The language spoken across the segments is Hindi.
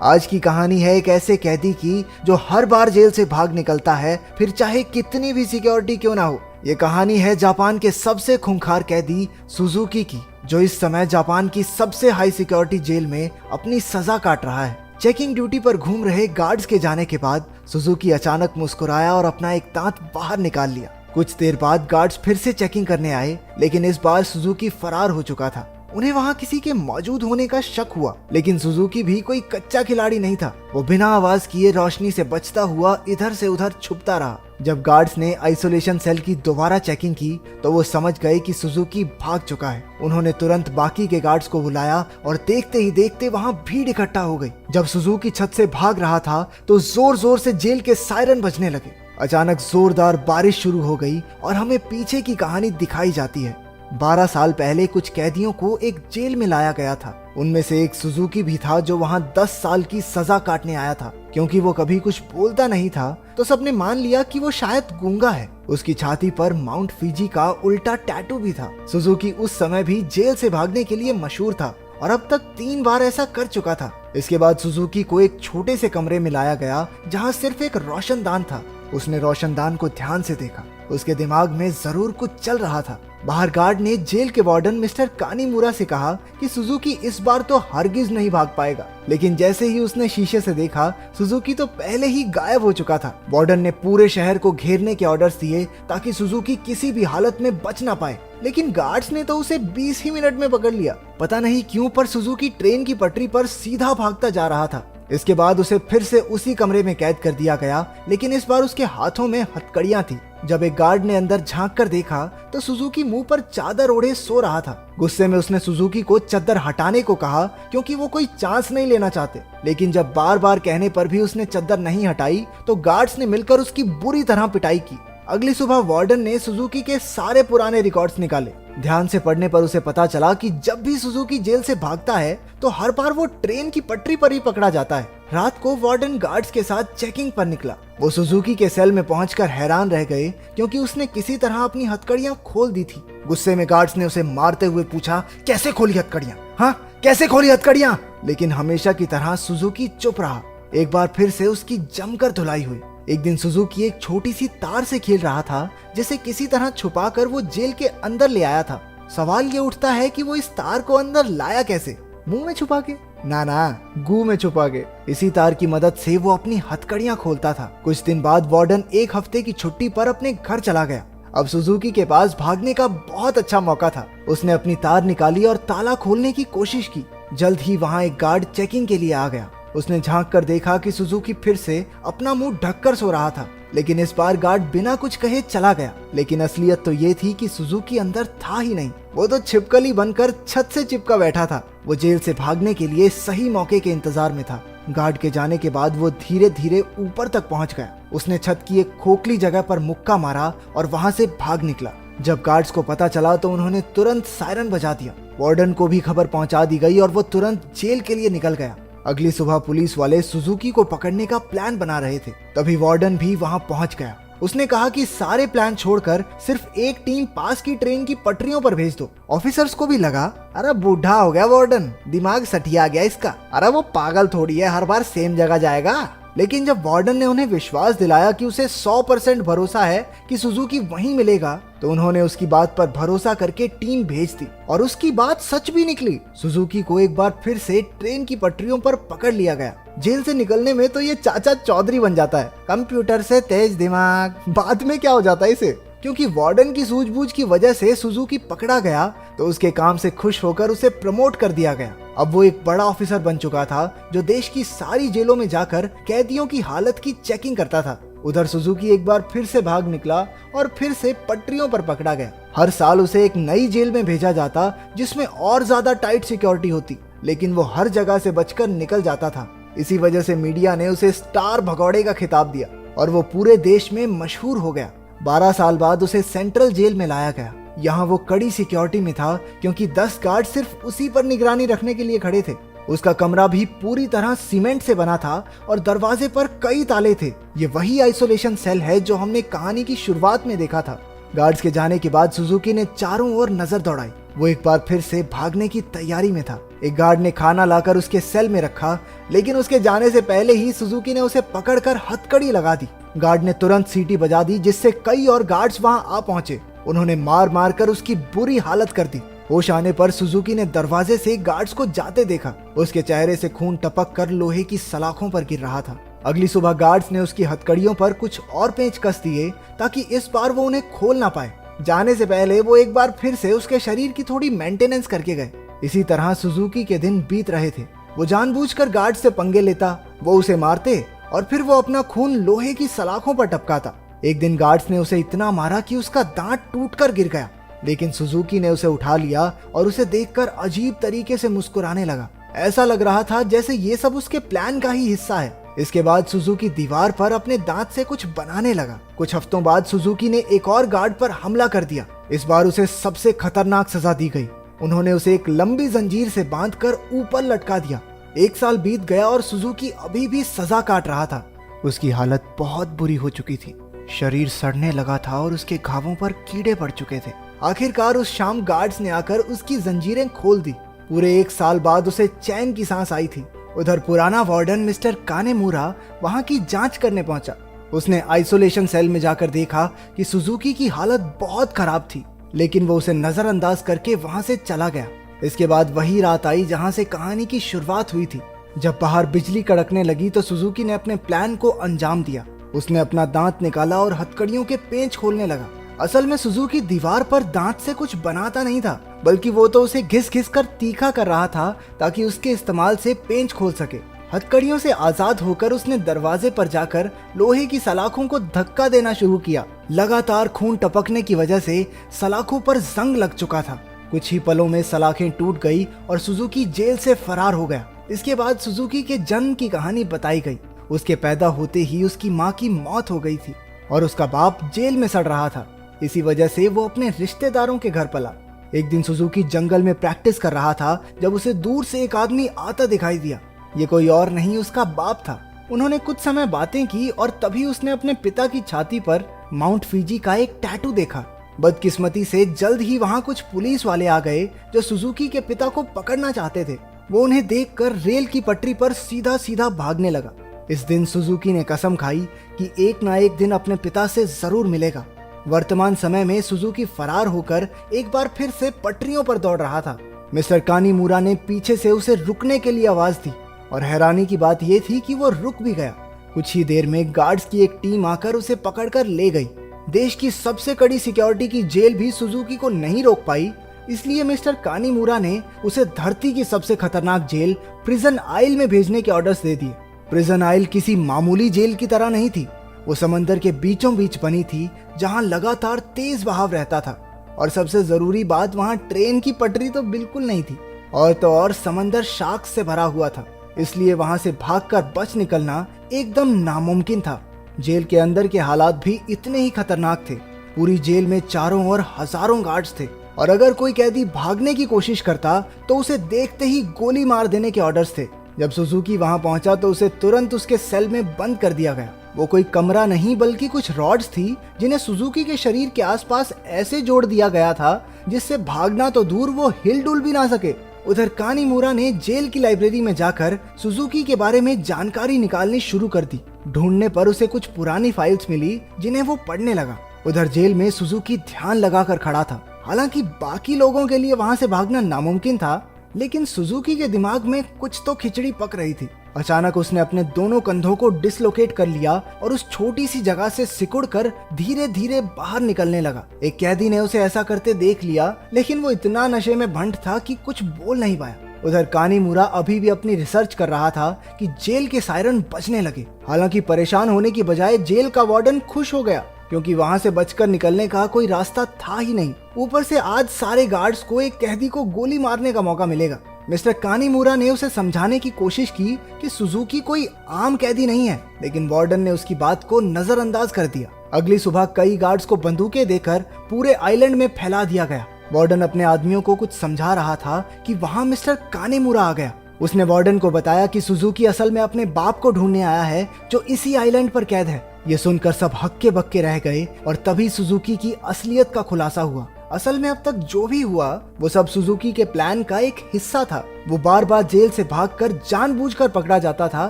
आज की कहानी है एक ऐसे कैदी की जो हर बार जेल से भाग निकलता है, फिर चाहे कितनी भी सिक्योरिटी क्यों ना हो। ये कहानी है जापान के सबसे खूंखार कैदी सुजुकी की, जो इस समय जापान की सबसे हाई सिक्योरिटी जेल में अपनी सजा काट रहा है। चेकिंग ड्यूटी पर घूम रहे गार्ड्स के जाने के बाद सुजुकी अचानक मुस्कुराया और अपना एक दांत बाहर निकाल लिया। कुछ देर बाद गार्ड्स फिर से चेकिंग करने आए, लेकिन इस बार सुजुकी फरार हो चुका था। उन्हें वहां किसी के मौजूद होने का शक हुआ, लेकिन सुजुकी भी कोई कच्चा खिलाड़ी नहीं था। वो बिना आवाज किए रोशनी से बचता हुआ इधर से उधर छुपता रहा। जब गार्ड्स ने आइसोलेशन सेल की दोबारा चेकिंग की तो वो समझ गए कि सुजुकी भाग चुका है। उन्होंने तुरंत बाकी के गार्ड्स को बुलाया और देखते ही देखते वहां भीड़ इकट्ठा हो गई। जब सुजुकी छत से भाग रहा था तो जोर जोर से जेल के सायरन बजने लगे। अचानक जोरदार बारिश शुरू हो गई और हमें पीछे की कहानी दिखाई जाती है। 12 साल पहले कुछ कैदियों को एक जेल में लाया गया था। उनमें से एक सुजुकी भी था जो वहां 10 साल की सजा काटने आया था। क्योंकि वो कभी कुछ बोलता नहीं था तो सबने मान लिया कि वो शायद गूंगा है। उसकी छाती पर माउंट फिजी का उल्टा टैटू भी था। सुजुकी उस समय भी जेल से भागने के लिए मशहूर था और अब तक 3 बार ऐसा कर चुका था। इसके बाद सुजुकी को एक छोटे से कमरे में लाया गया जहाँ सिर्फ एक रोशनदान था। उसने रोशनदान को ध्यान से देखा। उसके दिमाग में जरूर कुछ चल रहा था। बाहर गार्ड ने जेल के वार्डन मिस्टर कानीमुरा से कहा कि सुजुकी इस बार तो हरगिज नहीं भाग पाएगा, लेकिन जैसे ही उसने शीशे से देखा सुजुकी तो पहले ही गायब हो चुका था। वार्डन ने पूरे शहर को घेरने के ऑर्डर्स दिए ताकि सुजुकी किसी भी हालत में बच ना पाए, लेकिन गार्ड्स ने तो उसे 20 ही मिनट में पकड़ लिया। पता नहीं क्यों पर सुजुकी ट्रेन की पटरी पर सीधा भागता जा रहा था। इसके बाद उसे फिर से उसी कमरे में कैद कर दिया गया, लेकिन इस बार उसके हाथों में हथकड़ियां थी। जब एक गार्ड ने अंदर झांक कर देखा तो सुजुकी मुंह पर चादर ओढ़े सो रहा था। गुस्से में उसने सुजुकी को चादर हटाने को कहा क्योंकि वो कोई चांस नहीं लेना चाहते, लेकिन जब बार बार कहने पर भी उसने चादर नहीं हटाई तो गार्ड्स ने मिलकर उसकी बुरी तरह पिटाई की। अगली सुबह वार्डन ने सुजुकी के सारे पुराने रिकॉर्ड्स निकाले। ध्यान से पढ़ने पर उसे पता चला कि जब भी सुजुकी जेल से भागता है तो हर बार वो ट्रेन की पटरी पर ही पकड़ा जाता है। रात को वार्डन गार्ड्स के साथ चेकिंग पर निकला। वो सुजुकी के सेल में पहुंचकर हैरान रह गए क्योंकि उसने किसी तरह अपनी हथकड़ियां खोल दी थी। गुस्से में गार्ड्स ने उसे मारते हुए पूछा, कैसे खोली हथकड़ियां? हाँ, कैसे खोली हथकड़ियां? लेकिन हमेशा की तरह सुजुकी चुप रहा। एक बार फिर से उसकी जमकर धुलाई हुई। एक दिन सुजुकी एक छोटी सी तार से खेल रहा था जिसे किसी तरह छुपाकर वो जेल के अंदर ले आया था। सवाल ये उठता है कि वो इस तार को अंदर लाया कैसे? मुंह में छुपा के? ना, गू में छुपा के। इसी तार की मदद से वो अपनी हथकड़ियां खोलता था। कुछ दिन बाद वार्डन 1 हफ्ते की छुट्टी पर अपने घर चला गया। अब सुजुकी के पास भागने का बहुत अच्छा मौका था। उसने अपनी तार निकाली और ताला खोलने की कोशिश की। जल्द ही वहाँ एक गार्ड चेकिंग के लिए आ गया। उसने झांक कर देखा कि सुजुकी फिर से अपना मुंह ढककर सो रहा था, लेकिन इस बार गार्ड बिना कुछ कहे चला गया। लेकिन असलियत तो ये थी कि सुजुकी अंदर था ही नहीं। वो तो छिपकली बनकर छत से चिपका बैठा था। वो जेल से भागने के लिए सही मौके के इंतजार में था। गार्ड के जाने के बाद वो धीरे धीरे ऊपर तक पहुंच गया। उसने छत की एक खोखली जगह पर मुक्का मारा और वहां से भाग निकला। जब गार्ड्स को पता चला तो उन्होंने तुरंत सायरन बजा दिया। वार्डन को भी खबर पहुंचा दी गई और वो तुरंत जेल के लिए निकल गया। अगली सुबह पुलिस वाले सुजुकी को पकड़ने का प्लान बना रहे थे। तभी वार्डन भी वहां पहुंच गया। उसने कहा कि सारे प्लान छोड़कर सिर्फ एक टीम पास की ट्रेन की पटरियों पर भेज दो। ऑफिसर्स को भी लगा, अरे बूढ़ा हो गया वार्डन, दिमाग सठिया गया इसका, अरे वो पागल थोड़ी है, हर बार सेम जगह जाएगा। लेकिन जब वार्डन ने उन्हें विश्वास दिलाया कि उसे 100% भरोसा है कि सुजुकी वहीं मिलेगा, तो उन्होंने उसकी बात पर भरोसा करके टीम भेज दी और उसकी बात सच भी निकली। सुजुकी को एक बार फिर से ट्रेन की पटरियों पर पकड़ लिया गया। जेल से निकलने में तो ये चाचा चौधरी बन जाता है, कंप्यूटर से तेज दिमाग। बाद में क्या हो जाता है इसे? क्योंकि वार्डन की सूझबूझ की वजह से सुजुकी पकड़ा गया तो उसके काम से खुश होकर उसे प्रमोट कर दिया गया। अब वो एक बड़ा ऑफिसर बन चुका था जो देश की सारी जेलों में जाकर कैदियों की हालत की चेकिंग करता था। उधर सुजुकी एक बार फिर से भाग निकला और फिर से पटरियों पर पकड़ा गया। हर साल उसे एक नई जेल में भेजा जाता जिसमें और ज्यादा टाइट सिक्योरिटी होती, लेकिन वो हर जगह से बचकर निकल जाता था। इसी वजह से मीडिया ने उसे स्टार भगौड़े का खिताब दिया और वो पूरे देश में मशहूर हो गया। 12 साल बाद उसे सेंट्रल जेल में लाया गया। यहाँ वो कड़ी सिक्योरिटी में था क्योंकि 10 गार्ड सिर्फ उसी पर निगरानी रखने के लिए खड़े थे। उसका कमरा भी पूरी तरह सीमेंट से बना था और दरवाजे पर कई ताले थे। ये वही आइसोलेशन सेल है जो हमने कहानी की शुरुआत में देखा था। गार्ड्स के जाने के बाद सुजुकी ने चारों ओर नजर दौड़ाई। वो एक बार फिर से भागने की तैयारी में था। एक गार्ड ने खाना लाकर उसके सेल में रखा, लेकिन उसके जाने से पहले ही सुजुकी ने उसे पकड़कर हथकड़ी लगा दी। गार्ड ने तुरंत सीटी बजा दी, जिससे कई और गार्ड्स वहां आ पहुंचे। उन्होंने मार मार कर उसकी बुरी हालत कर दी। होश आने पर सुजुकी ने दरवाजे से गार्ड्स को जाते देखा। उसके चेहरे से खून टपक कर लोहे की सलाखों पर गिर रहा था। अगली सुबह गार्ड्स ने उसकी हथकड़ियों पर कुछ और पेंच कस दिए ताकि इस बार वो उन्हें खोल ना पाए। जाने से पहले वो एक बार फिर से उसके शरीर की थोड़ी मेंटेनेंस करके गए। इसी तरह सुजुकी के दिन बीत रहे थे। वो जानबूझकर गार्ड से पंगे लेता, वो उसे मारते और फिर वो अपना खून लोहे की सलाखों पर टपकाता। एक दिन गार्ड्स ने उसे इतना मारा कि उसका दांत टूटकर गिर गया, लेकिन सुजुकी ने उसे उठा लिया और उसे देखकर अजीब तरीके से मुस्कुराने लगा। ऐसा लग रहा था जैसे ये सब उसके प्लान का ही हिस्सा है। इसके बाद सुजुकी दीवार पर अपने दांत से कुछ बनाने लगा। कुछ हफ्तों बाद सुजुकी ने एक और गार्ड पर हमला कर दिया। इस बार उसे सबसे खतरनाक सजा दी गई। उन्होंने उसे एक लंबी जंजीर से बांधकर ऊपर लटका दिया। 1 साल बीत गया और सुजुकी अभी भी सजा काट रहा था। उसकी हालत बहुत बुरी हो चुकी थी। शरीर सड़ने लगा था और उसके घावों पर कीड़े पड़ चुके थे। आखिरकार उस शाम गार्ड्स ने आकर उसकी जंजीरें खोल दी। पूरे 1 साल बाद उसे चैन की सांस आई थी। उधर पुराना वार्डन मिस्टर कानेमुरा वहां की जांच करने पहुंचा। उसने आइसोलेशन सेल में जाकर देखा कि सुजुकी की हालत बहुत खराब थी, लेकिन वो उसे नजरअंदाज करके वहां से चला गया। इसके बाद वही रात आई जहां से कहानी की शुरुआत हुई थी। जब बाहर बिजली कड़कने लगी तो सुजुकी ने अपने प्लान को अंजाम दिया। उसने अपना दांत निकाला और हथकड़ियों के पेंच खोलने लगा। असल में सुजुकी दीवार पर दांत से कुछ बनाता नहीं था, बल्कि वो तो उसे घिस घिस कर तीखा कर रहा था ताकि उसके इस्तेमाल से पेंच खोल सके। हथकड़ियों से आजाद होकर उसने दरवाजे पर जाकर लोहे की सलाखों को धक्का देना शुरू किया। लगातार खून टपकने की वजह से सलाखों पर जंग लग चुका था। कुछ ही पलों में सलाखें टूट गई और सुजुकी जेल से फरार हो गया। इसके बाद सुजुकी के जन्म की कहानी बताई गई। उसके पैदा होते ही उसकी माँ की मौत हो गई थी और उसका बाप जेल में सड़ रहा था। इसी वजह से वो अपने रिश्तेदारों के घर पला। एक दिन सुजुकी जंगल में प्रैक्टिस कर रहा था जब उसे दूर से एक आदमी आता दिखाई दिया। ये कोई और नहीं उसका बाप था। उन्होंने कुछ समय बातें की और तभी उसने अपने पिता की छाती पर माउंट फीजी का एक टैटू देखा। बदकिस्मती से जल्द ही वहां कुछ पुलिस वाले आ गए जो सुजुकी के पिता को पकड़ना चाहते थे। वो उन्हें देखकर रेल की पटरी पर सीधा सीधा भागने लगा। इस दिन सुजुकी ने कसम खाई कि एक ना एक दिन अपने पिता से जरूर मिलेगा। वर्तमान समय में सुजुकी फरार होकर एक बार फिर से पटरियों पर दौड़ रहा था। मिस्टर कानीमुरा ने पीछे से उसे रुकने के लिए आवाज दी और हैरानी की बात यह थी कि वो रुक भी गया। कुछ ही देर में गार्ड्स की एक टीम आकर उसे पकड़कर ले गई। देश की सबसे कड़ी सिक्योरिटी की जेल भी सुजुकी को नहीं रोक पाई, इसलिए मिस्टर कानीमुरा ने उसे धरती की सबसे खतरनाक जेल प्रिजन आइल में भेजने के ऑर्डर्स दे दिए। प्रिजन आइल किसी मामूली जेल की तरह नहीं थी। वो समंदर के बीचों बीच बनी थी जहां लगातार तेज बहाव रहता था और सबसे जरूरी बात वहां ट्रेन की पटरी तो बिल्कुल नहीं थी। और तो और समंदर शार्क्स से भरा हुआ था, इसलिए वहां से भागकर बच निकलना एकदम नामुमकिन था। जेल के अंदर के हालात भी इतने ही खतरनाक थे। पूरी जेल में चारों ओर हजारों गार्ड्स थे और अगर कोई कैदी भागने की कोशिश करता तो उसे देखते ही गोली मार देने के ऑर्डर्स थे। जब सुजुकी वहां पहुंचा तो उसे तुरंत उसके सेल में बंद कर दिया गया। वो कोई कमरा नहीं बल्कि कुछ रॉड्स थी जिन्हें सुजुकी के शरीर के आसपास ऐसे जोड़ दिया गया था जिससे भागना तो दूर वो हिल डुल भी ना सके। उधर कानीमुरा ने जेल की लाइब्रेरी में जाकर सुजुकी के बारे में जानकारी निकालनी शुरू कर दी। ढूंढने पर उसे कुछ पुरानी फाइल्स मिली जिन्हें वो पढ़ने लगा। उधर जेल में सुजुकी ध्यान लगाकर खड़ा था। हालांकि बाकी लोगों के लिए वहां से भागना नामुमकिन था, लेकिन सुजुकी के दिमाग में कुछ तो खिचड़ी पक रही थी। अचानक उसने अपने दोनों कंधों को डिसलोकेट कर लिया और उस छोटी सी जगह से सिकुड़कर धीरे धीरे बाहर निकलने लगा। एक कैदी ने उसे ऐसा करते देख लिया, लेकिन वो इतना नशे में भंट था कि कुछ बोल नहीं पाया। उधर कानीमुरा अभी भी अपनी रिसर्च कर रहा था कि जेल के सायरन बजने लगे। हालांकि परेशान होने की बजाय जेल का वार्डन खुश हो गया, क्योंकि वहां से बचकर निकलने का कोई रास्ता था ही नहीं। ऊपर से आज सारे गार्ड्स को एक कैदी को गोली मारने का मौका मिलेगा। मिस्टर कानीमुरा ने उसे समझाने की कोशिश की कि सुजुकी कोई आम कैदी नहीं है, लेकिन वार्डन ने उसकी बात को नजरअंदाज कर दिया। अगली सुबह कई गार्ड्स को बंदूकें देकर पूरे आइलैंड में फैला दिया गया। वार्डन अपने आदमियों को कुछ समझा रहा था कि वहां मिस्टर कानीमुरा आ गया। उसने वार्डन को बताया कि सुजुकी असल में अपने बाप को ढूंढने आया है जो इसी आइलैंड पर कैद है। ये सुनकर सब हक्के बक्के रह गए और तभी सुजुकी की असलियत का खुलासा हुआ। असल में अब तक जो भी हुआ वो सब सुजुकी के प्लान का एक हिस्सा था। वो बार बार जेल से भागकर जानबूझकर पकड़ा जाता था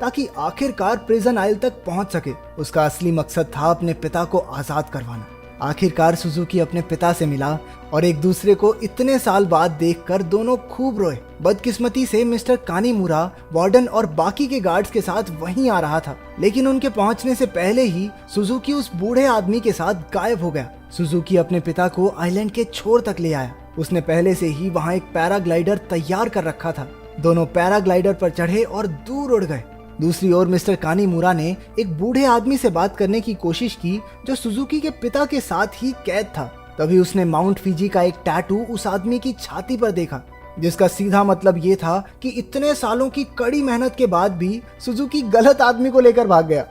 ताकि आखिरकार प्रिजन आइल तक पहुंच सके। उसका असली मकसद था अपने पिता को आजाद करवाना। आखिरकार सुजुकी अपने पिता से मिला और एक दूसरे को इतने साल बाद देखकर दोनों खूब रोए। बदकिस्मती से मिस्टर कानीमुरा वार्डन और बाकी के गार्ड्स के साथ वहीं आ रहा था, लेकिन उनके पहुंचने से पहले ही सुजुकी उस बूढ़े आदमी के साथ गायब हो गया। सुजुकी अपने पिता को आइलैंड के छोर तक ले आया। उसने पहले से ही वहां एक पैराग्लाइडर तैयार कर रखा था। दोनों पैराग्लाइडर पर चढ़े और दूर उड़ गए। दूसरी ओर मिस्टर कानीमुरा ने एक बूढ़े आदमी से बात करने की कोशिश की जो सुजुकी के पिता के साथ ही कैद था। तभी उसने माउंट फिजी का एक टैटू उस आदमी की छाती पर देखा, जिसका सीधा मतलब ये था कि इतने सालों की कड़ी मेहनत के बाद भी सुजुकी गलत आदमी को लेकर भाग गया।